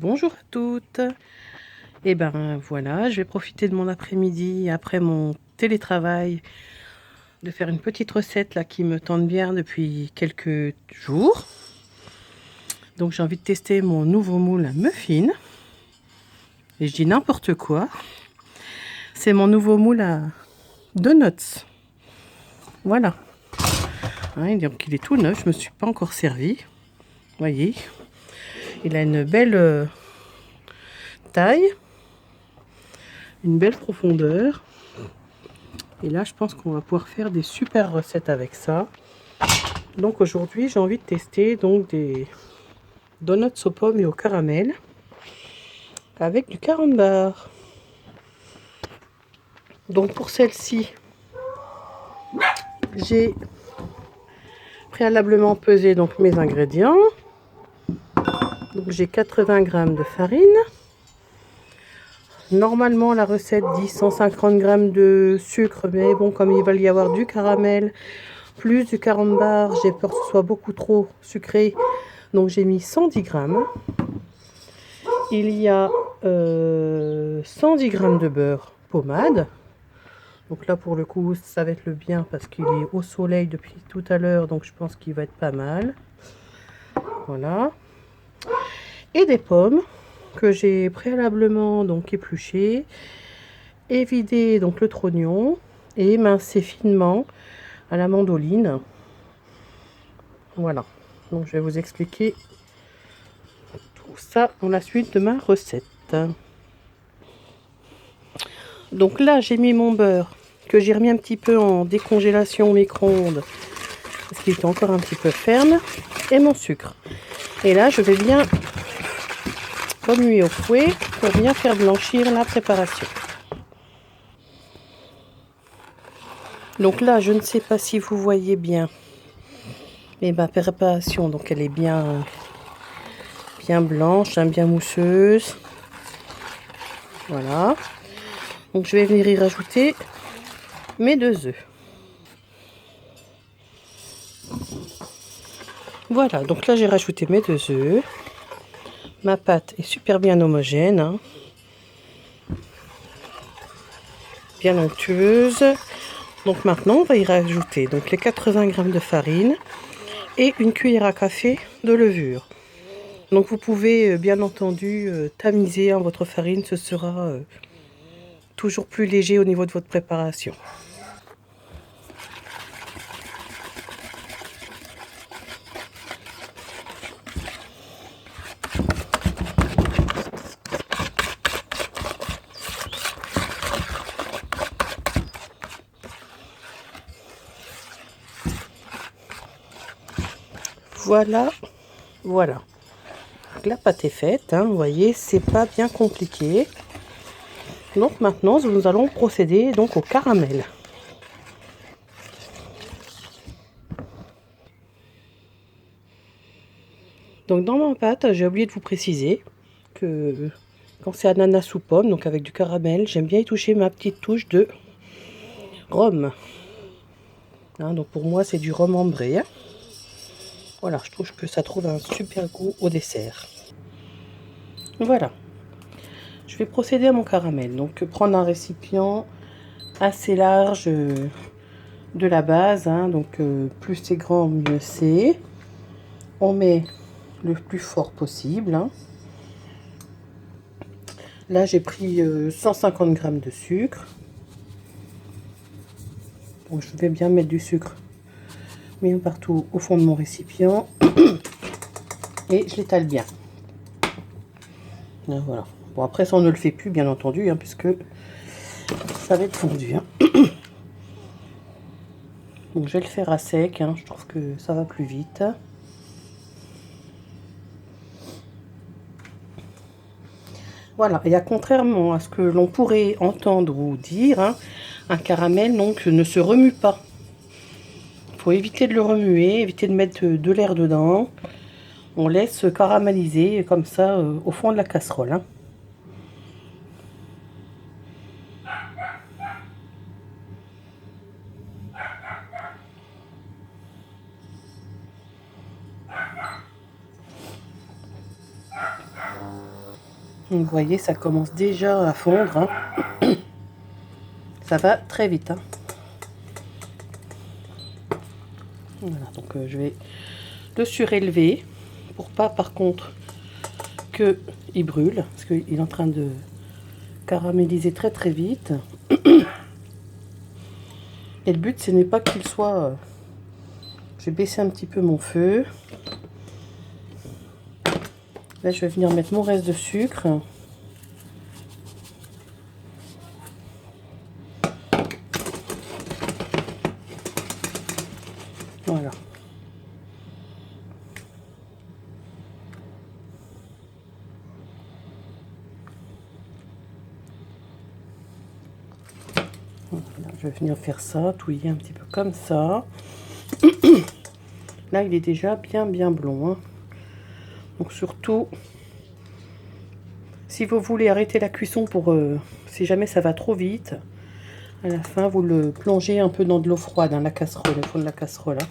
Bonjour à toutes. Et ben voilà, je vais profiter de mon après-midi après mon télétravail de faire une petite recette là qui me tente bien depuis quelques jours. Donc j'ai envie de tester mon nouveau moule à muffins. Et je dis n'importe quoi. C'est mon nouveau moule à donuts. Voilà. Hein, donc il est tout neuf, je me suis pas encore servi. Voyez, il a une belle taille, une belle profondeur. Et là, je pense qu'on va pouvoir faire des super recettes avec ça. Donc aujourd'hui, j'ai envie de tester donc des donuts aux pommes et au caramel avec du carambar. Donc pour celle-ci, j'ai préalablement pesé donc mes ingrédients. Donc j'ai 80 g de farine. Normalement, la recette dit 150 g de sucre, mais bon, comme il va y avoir du caramel plus du carambar, j'ai peur que ce soit beaucoup trop sucré. Donc j'ai mis 110 g. Il y a 110 g de beurre pommade. Donc là pour le coup ça va être le bien parce qu'il est au soleil depuis tout à l'heure, donc je pense qu'il va être pas mal. Voilà. Et des pommes que j'ai préalablement donc épluchées, évidé donc le trognon et émincé finement à la mandoline. Voilà. Donc je vais vous expliquer tout ça dans la suite de ma recette. Donc là j'ai mis mon beurre que j'ai remis un petit peu en décongélation au micro-ondes parce qu'il était encore un petit peu ferme, et mon sucre. Et là je vais bien remuer au fouet pour bien faire blanchir la préparation. Donc là je ne sais pas si vous voyez bien, mais ma préparation donc elle est bien blanche, bien mousseuse. Voilà. Donc je vais venir y rajouter mes 2 œufs. Voilà, donc là j'ai rajouté mes 2 œufs. Ma pâte est super bien homogène, hein. Bien onctueuse. Donc maintenant on va y rajouter donc les 80 g de farine et une cuillère à café de levure. Donc vous pouvez bien entendu tamiser votre farine, ce sera toujours plus léger au niveau de votre préparation. Voilà, voilà. Donc la pâte est faite, hein, vous voyez, c'est pas bien compliqué. Donc maintenant, nous allons procéder donc au caramel. Donc dans ma pâte, j'ai oublié de vous préciser que quand c'est ananas ou pomme, donc avec du caramel, j'aime bien y toucher ma petite touche de rhum. Hein, donc pour moi, c'est du rhum ambré. Hein. Voilà, je trouve que ça trouve un super goût au dessert. Voilà. Je vais procéder à mon caramel. Donc prendre un récipient assez large de la base. Hein, donc plus c'est grand, mieux c'est. On met le plus fort possible. Hein. Là, j'ai pris 150 g de sucre. Donc, je vais bien mettre du sucre bien partout au fond de mon récipient. Et je l'étale bien. Et voilà. Bon, après, ça, on ne le fait plus, bien entendu, hein, puisque ça va être fondu. Hein. Donc, je vais le faire à sec. Hein, je trouve que ça va plus vite. Voilà, et contrairement à ce que l'on pourrait entendre ou dire, hein, un caramel donc ne se remue pas. Il faut éviter de le remuer, éviter de mettre de l'air dedans. On laisse caraméliser comme ça au fond de la casserole. Hein. Donc, vous voyez, ça commence déjà à fondre. Hein. Ça va très vite. Hein. Voilà, donc je vais le surélever pour pas par contre qu'il brûle, parce qu'il est en train de caraméliser très très vite. Et le but, ce n'est pas qu'il soit... je vais baisser un petit peu mon feu. Là, je vais venir mettre mon reste de sucre. Voilà. Voilà, je vais venir faire ça, touiller un petit peu comme ça. Là, il est déjà bien blond. Hein. Donc surtout, si vous voulez arrêter la cuisson pour si jamais ça va trop vite, à la fin, vous le plongez un peu dans de l'eau froide, dans la casserole, le fond de la casserole. Hein.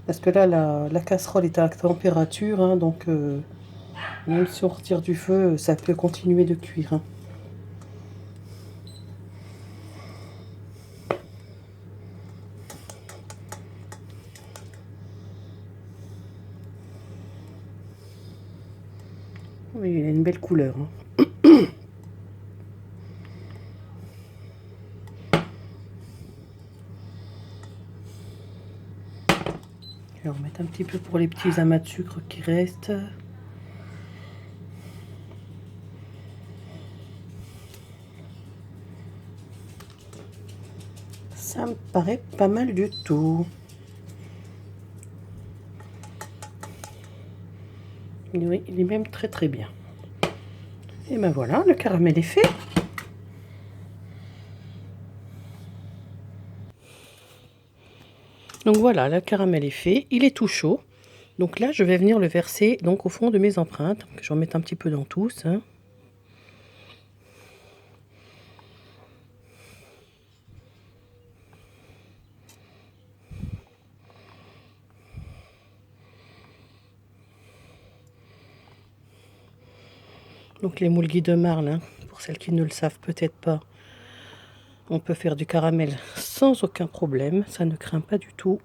Parce que là, la casserole est à température, hein, donc même si on retire du feu, ça peut continuer de cuire. Hein. Oui, il a une belle couleur. Hein. Je vais en remettre un petit peu pour les petits amas de sucre qui restent. Ça me paraît pas mal du tout. Oui, il est même très bien. Et ben voilà, le caramel est fait. Donc voilà, le caramel est fait, il est tout chaud. Donc là, je vais venir le verser donc au fond de mes empreintes. Je vais en mettre un petit peu dans tous. Hein. Donc les moules Guy de Marle, hein, pour celles qui ne le savent peut-être pas, on peut faire du caramel sans aucun problème, ça ne craint pas du tout.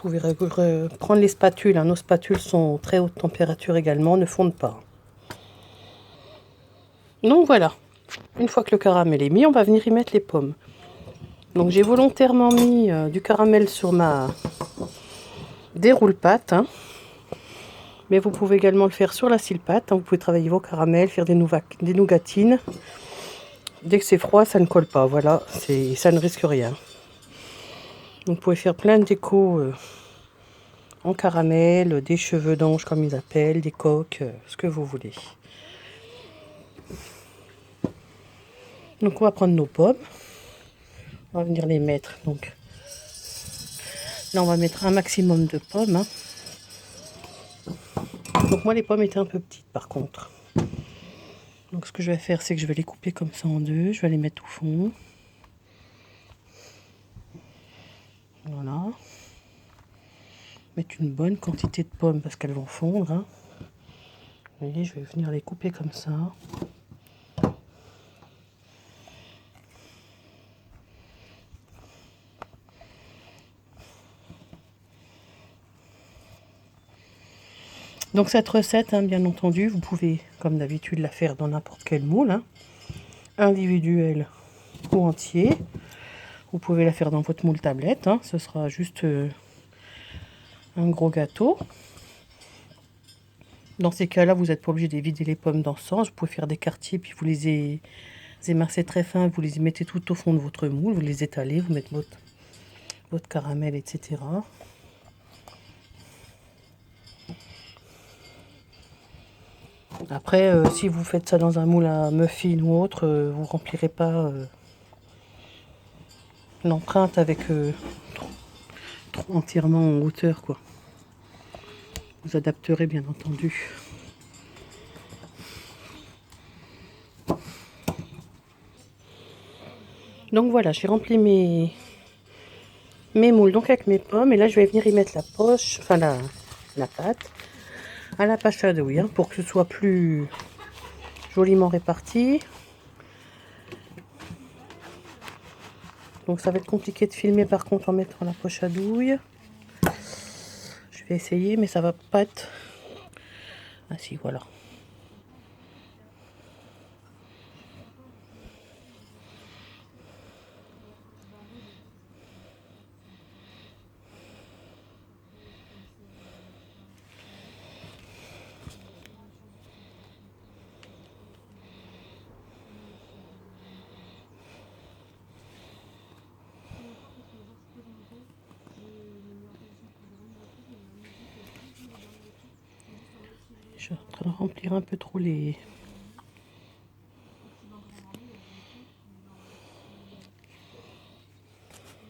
Vous pouvez prendre les spatules, hein. Nos spatules sont très haute température également, ne fondent pas. Donc voilà, une fois que le caramel est mis, on va venir y mettre les pommes. Donc j'ai volontairement mis du caramel sur ma déroule-pâte, hein. Mais vous pouvez également le faire sur la scie-pâte, hein. Vous pouvez travailler vos caramels, faire des nougatines. Dès que c'est froid, ça ne colle pas, voilà, ça ne risque rien. Donc vous pouvez faire plein de déco en caramel, des cheveux d'ange comme ils appellent, des coques, ce que vous voulez. Donc on va prendre nos pommes, on va venir les mettre. Donc là on va mettre un maximum de pommes. Hein. Donc moi les pommes étaient un peu petites par contre. Donc ce que je vais faire, c'est que je vais les couper comme ça en deux, je vais les mettre au fond. Voilà. Mettre une bonne quantité de pommes parce qu'elles vont fondre. Hein. Vous voyez, je vais venir les couper comme ça. Donc cette recette, hein, bien entendu, vous pouvez, comme d'habitude, la faire dans n'importe quel moule, hein, individuel ou entier. Vous pouvez la faire dans votre moule tablette, hein, ce sera juste un gros gâteau. Dans ces cas-là, vous n'êtes pas obligé de vider les pommes dans ce sens. Vous pouvez faire des quartiers, puis vous les émincez très fin, vous les mettez tout au fond de votre moule, vous les étalez, vous mettez votre caramel, etc. Après, si vous faites ça dans un moule à muffin ou autre, vous remplirez pas l'empreinte avec trop entièrement en hauteur, quoi. Vous adapterez bien entendu. Donc voilà, j'ai rempli mes moules donc avec mes pommes, et là je vais venir y mettre la poche, enfin la pâte à la pâte à douille, hein, pour que ce soit plus joliment réparti. Donc ça va être compliqué de filmer par contre en mettant la poche à douille. Je vais essayer, mais ça va pas être... Ah si, voilà. Je suis en train de remplir un peu trop les